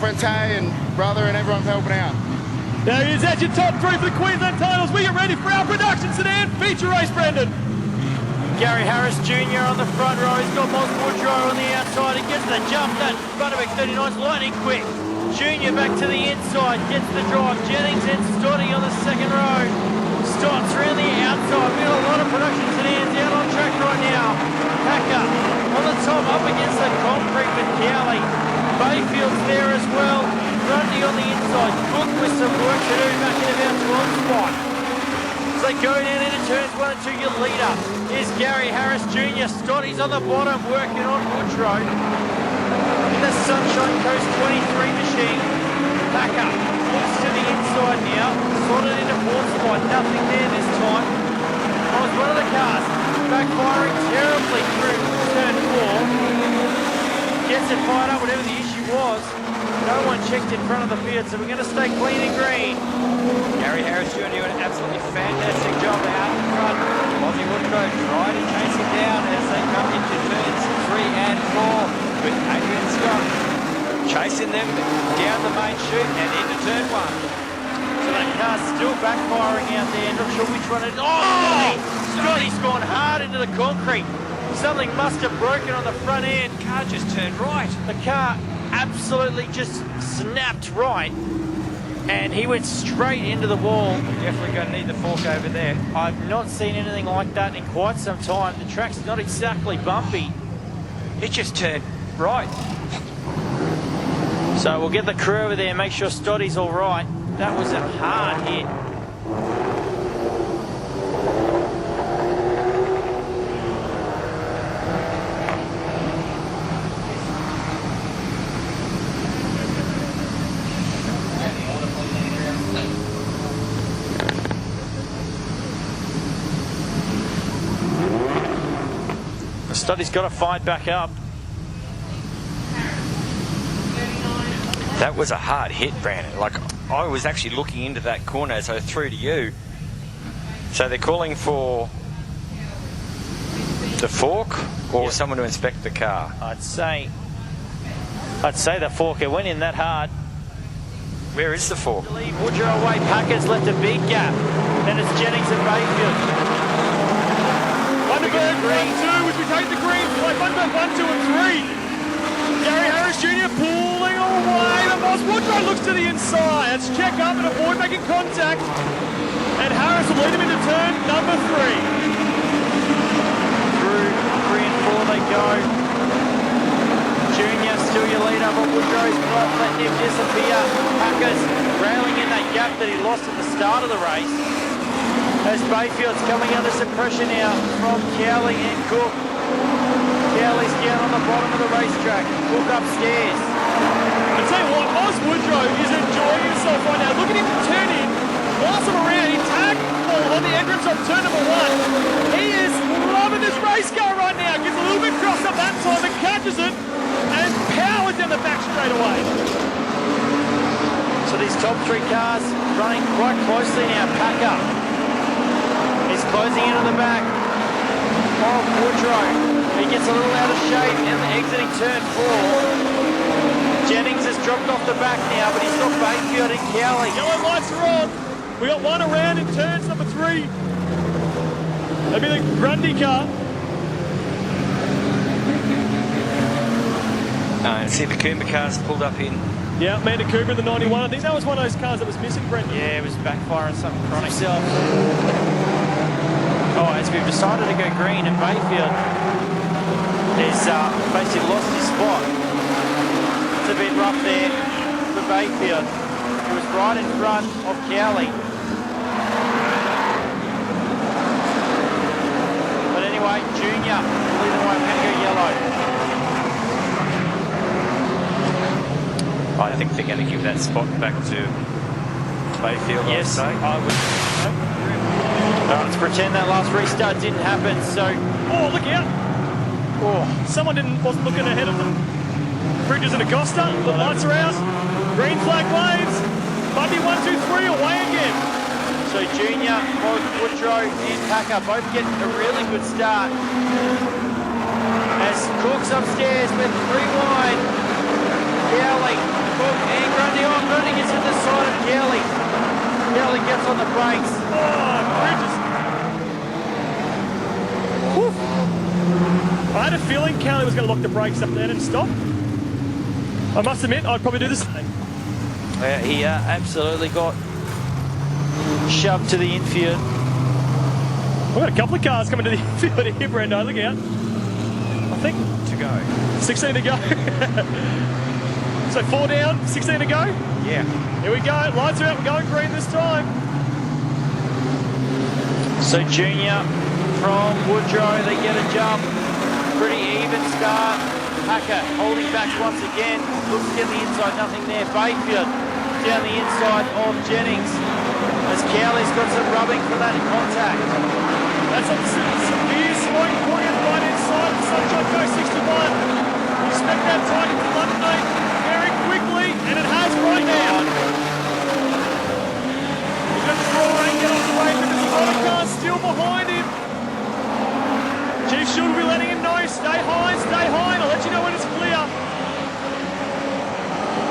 girlfriend Tay and brother and everyone helping out. There he is, that's your top three for the Queensland titles. We get ready for our production sedan feature race, Brendan. Gary Harris Jr. on the front row. He's got Moss Woodrow on the outside. He gets the jump. That front of X39's lightning quick. Junior back to the inside, gets the drive. Jennings and Stoddy on the second row. Stotts around the outside. We've got a lot of production sedans out on track right now. Packer on the top, up against the concrete with Cowley. Bayfield's there as well. Grundy on the inside. Cook with some work to do back in about 12 spot. As they go down into turns 1 and 2, your leader is Gary Harris Jr. Stoddy's on the bottom working on Woodrow. In the Sunshine Coast 23 machine. Packer looks to the inside now. Sorted into 4th spot. Nothing there this time. Was one of the cars backfiring terribly through turn 4. Gets it fired up, whatever the issue was. No one checked in front of the field, so we're going to stay clean and green. Gary Harris Jr. doing an absolutely fantastic job out in front. Ozzy Woodrow trying to chase him down as they come into turns 3 and 4 with Adrian Scott chasing them down the main chute and into turn 1. So that car's still backfiring out there. Not sure which one it is. Oh! Scotty's gone hard into the concrete. Something must have broken on the front end. The car just turned right. The car absolutely just snapped right. And he went straight into the wall. Definitely going to need the fork over there. I've not seen anything like that in quite some time. The track's not exactly bumpy. It just turned right. So we'll get the crew over there and make sure Stoddy's all right. That was a hard hit. Stoddy's got to fight back up. That was a hard hit, Brandon. Like, I was actually looking into that corner as I threw to you. So they're calling for the fork or someone to inspect the car? I'd say the fork. It went in that hard. Where is the fork? Woodrow away. Packer's left a big gap. Then it's Jennings and Bayfield. Thunderbird 1-2 as we take the green flag. Thunderbird 1, 2 and 3. Gary Harris Jr. pulling away. The Moss Woodrow looks to the inside. Let's check up and avoid making contact. And Harris will lead him into turn number 3. Through 3 and 4 they go. Junior still your leader, but Woodrow's not letting him disappear. Packer's railing in that gap that he lost at the start of the race. As Bayfield's coming under some pressure now from Cowley and Cook. Cowley's down on the bottom of the racetrack. Cook upstairs. I tell you what, Moss Woodrow is enjoying himself right now. Look at him turn in, pass him around. He tagged on the entrance of turn number 1. He is loving this race car right now. Gets a little bit crossed up that time and catches it and powers down the back straight away. So these top 3 cars running quite closely now. Packer is closing in on the back of Woodrow. He gets a little out of shape and exiting turn 4. Jennings has dropped off the back now, but he's got Bayfield and Cowley. Yellow lights are on. We got one around in turns number 3. That'll be the Grundy car. And see the Coomber cars pulled up in. Yeah, Amanda Cooper in the 91. I think that was one of those cars that was missing, Brendan. Yeah, it was backfiring something chronic. Oh, as we've decided to go green, and Bayfield has basically lost his spot. It's a bit rough there for Bayfield. He was right in front of Cowley. But anyway, Junior, either way, we're going to go yellow. I think they're going to give that spot back to Bayfield. Yes, I would. Let's pretend that last restart didn't happen. So, oh, look out! Oh, someone wasn't looking ahead of them. Bridges and Acosta. The lights are out. Green flag waves. Bundy 1, 2, 3 away again. So Junior, Woodrow, and Packer both getting a really good start. As Cook's upstairs with 3 wide. Cowley Cook and Grundy on. Grundy gets in the side of Kelly. Kelly gets on the brakes. Oh, Bridges. Whew. I had a feeling Kelly was going to lock the brakes up there and stop. I must admit, I'd probably do the same. Yeah, he absolutely got shoved to the infield. We've got a couple of cars coming to the infield here, Brendo. Look out. I think To go. 16 to go. So 4 down, 16 to go. Yeah. Here we go. Lights are out. We're going green this time. So Junior from Woodrow, they get a jump. Pretty even start. Packer holding back once again. Looks to get the inside, nothing there. Bayfield down the inside of Jennings. As Cowley's got some rubbing for that contact. That's a severe smoke pouring out right inside of the Sunshine Coast 61. Expect that target to eliminate very quickly, and it has right now. He's going to draw and get off the way because the other car's still behind him. Chief Shield will be letting him know, stay high, and I'll let you know when it's clear.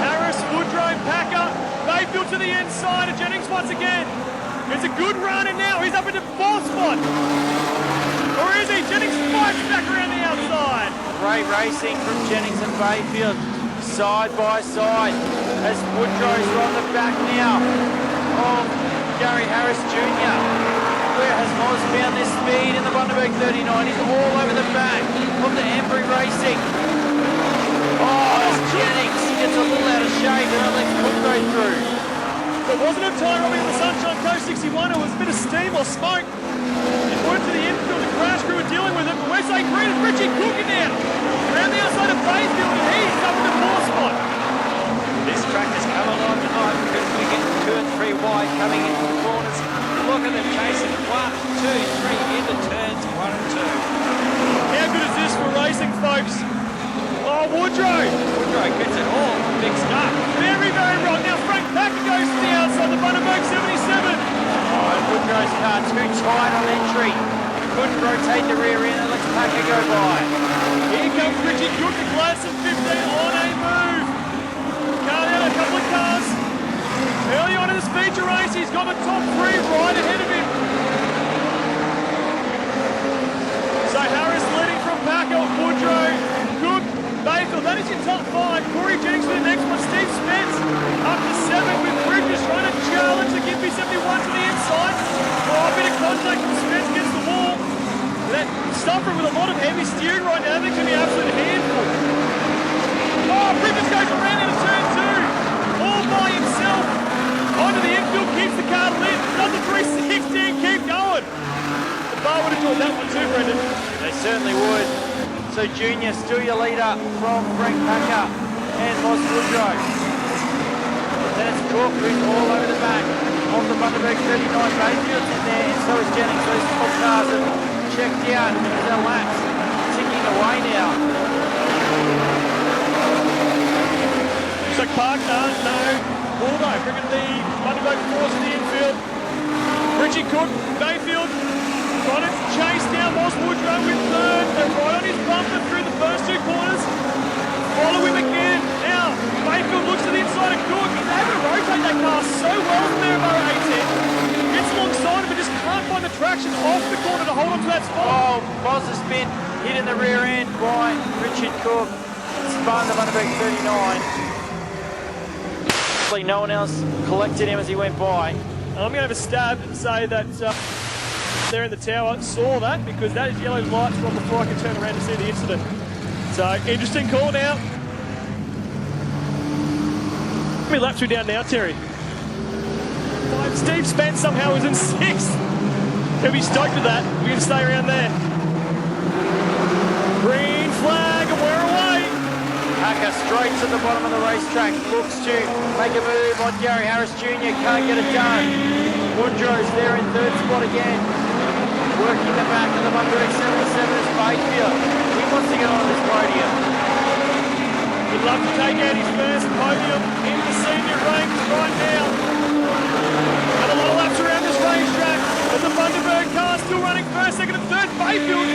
Harris, Woodrow, Packer, Bayfield to the inside, and Jennings once again. It's a good run, and now he's up into 4th spot. Or is he? Jennings fights back around the outside. Great racing from Jennings and Bayfield, side by side, as Woodrow's on the back now of Gary Harris Jr. Where has Moz found this speed in the Bundaberg 39? He's all over the back of the Embry Racing. Oh, as Jennings gets a little out of shape and then lets Woodrow through. There wasn't a tie robbing on the Sunshine Coast 61, it was a bit of steam or smoke. It went to the infield, the crash crew were dealing with it, but West St. Green is Richie cooking now. Around the outside of Bayfield, and he's up in the 4th spot. This track has come alive tonight because we get 2 and 3 wide coming into the corners. Look at them chasing 1, 2, 3 into turns 1 and 2. How good is this for racing, folks? Oh, Woodrow. Woodrow gets it all mixed up. Very, very wrong. Now Frank Packer goes to the outside, the Bundaberg 77. Oh, and Woodrow's car too tight on entry. Couldn't rotate the rear end and lets Packer go by. Here comes Richie Cook, the Gladstone 15 on a move. Car down a couple of cars. Early on in this feature race, he's got the top 3 right ahead of him. So Harris leading from Packer, Woodrow, Cook, Bayfield. That is your top 5. Corey Jennings for the next one. Steve Spence up to 7 with Bridges trying to challenge the Gimpy 71 to the inside. Oh, a bit of contact from Spence against the wall. That stuffer with a lot of heavy steering right now. That can be an absolute handful. Oh, Bridges goes around into turn 2. All by himself. Onto the infield, keeps the car lit. Another 316, keep going. The bar would have enjoyed that one too, Brendan. They certainly would. So Junior, still your leader from Frank Packer and Moz Woodrow. Then it's Cook who's all over the back of the Bundaberg 39. Bayfield's in there, and so is Jennings. Those top cars have checked out as their laps ticking away now. So Parker, no. Waldo bringing the Bundaberg force to the infield. Richie Cook, Bayfield, got it, chase down Moz Woodrow with 3rd. They're right on his bumper through the first 2 corners. Follow him again. Now, Bayfield looks to the inside of Cook. He's able to rotate that car so well from there about 18. Gets alongside him, but just can't find the traction off the corner to hold on to that spot. Oh, Moz has been hit in the rear end by Richard Cook. Spun the Bundaberg 39. No one else collected him as he went by. I'm going to have a stab and say that there in the tower saw that because that is yellow lights from before I could turn around to see the incident. So, interesting call now. How many laps are we down now, Terry? 5. Steve Spence somehow was in 6th. He'll be stoked with that. We can stay around there. Green flag and we're away. Packer straight to the bottom of the racetrack, looks to make a move on Gary Harris Jr., can't get it done. Woodrow's there in 3rd spot again, working the back of the Bundaberg 77 is Bayfield. He wants to get on this podium. Would love to take out his first podium in the senior ranks right now. And a lot of laps around this racetrack, but the Bundaberg car still running 1st, 2nd and 3rd. Bayfield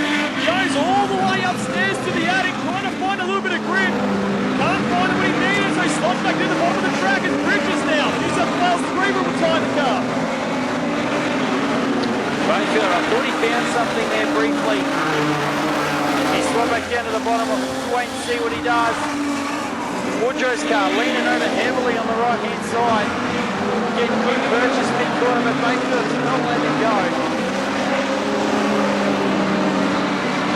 goes all the way upstairs to the attic, trying to find a little bit of grip. Can't find it when he needed it, so he launch back to the bottom of the track as Bridges now. New South Wales 3 will retire the car. Bayfield, I thought he found something there briefly. He swung back down to the bottom. We'll wait and see what he does. Woodrow's car leaning over heavily on the right-hand side. Getting good purchase mid-corner, but Bayfield did not let him go.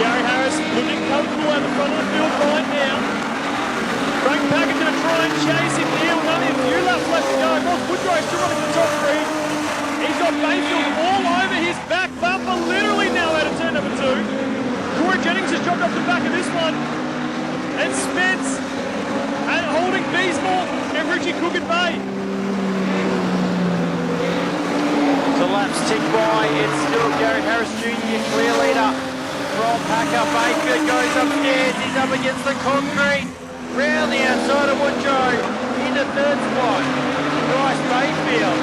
Gary Harris looking comfortable at the front of the field right now. Frank Packer's going to try and chase him here with only a few laps left to go. Ross Woodrow still running the top 3. He's got Bayfield all over his back bumper, literally now out of turn number 2. Corey Jennings has dropped off the back of this one. And Spence and holding Beesmore and Richie Cook at bay. The laps tick by. It's still Gary Harris Jr., clear leader. From Packer, Bayfield goes upstairs. He's up against the concrete. Round the outside of Woodrow. Into third spot. Bryce Bayfield.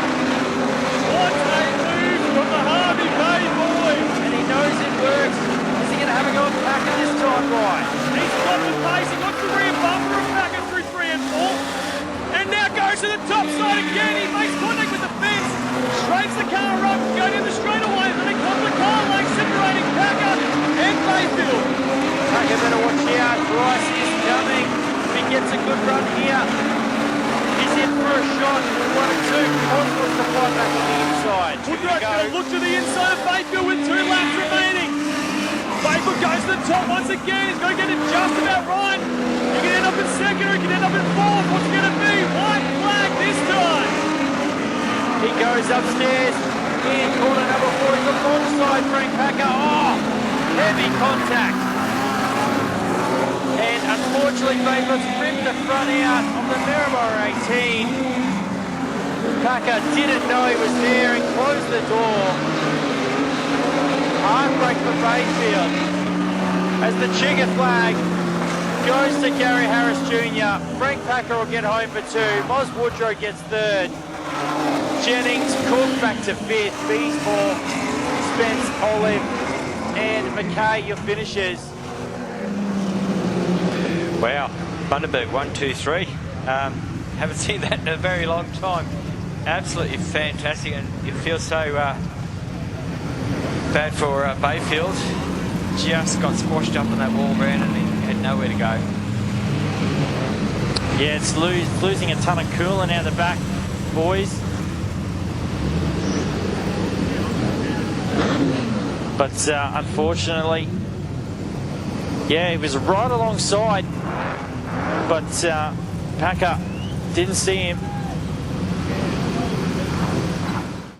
What a move from the Harvey Bay boy. And he knows it works. Is he going to have a go at Packer this time, right? He's got the pace. He got the rear bumper of Packer through 3 and 4. And now goes to the top side again. He makes contact with the fence. Straights the car up. Go down the straightaway. Then he comes the car lane separating Packer and Bayfield. Packer better watch out. Bryce is coming. If he gets a good run here, he's in for a shot. 1 and 2. Oswald's to fly back on the inside. Woodrow's going to look to the inside of Bayfield with 2 laps remaining. Bayfield goes to the top once again. He's going to get it just about right. He can end up in second or he can end up in fourth. What's it going to be? White flag this time. He goes upstairs in corner number 4. He's alongside Frank Packer. Oh, heavy contact. And unfortunately, Bayfield's ripped the front out of the Maryborough 18. Packer didn't know he was there and closed the door. Heartbreak for Bayfield as the chigger flag goes to Gary Harris Jr. Frank Packer will get home for 2. Moz Woodrow gets 3rd. Jennings, Cook back to 5th. Beesmore, Spence, Olive, and McKay, your finishers. Wow, Bundaberg 1, 2, 3. Haven't seen that in a very long time. Absolutely fantastic, and you feel so bad for Bayfield. Just got squashed up on that wall, Brandon, and he had nowhere to go. Yeah, it's losing a ton of coolant out the back, boys. But unfortunately, yeah, he was right alongside, but Packer didn't see him.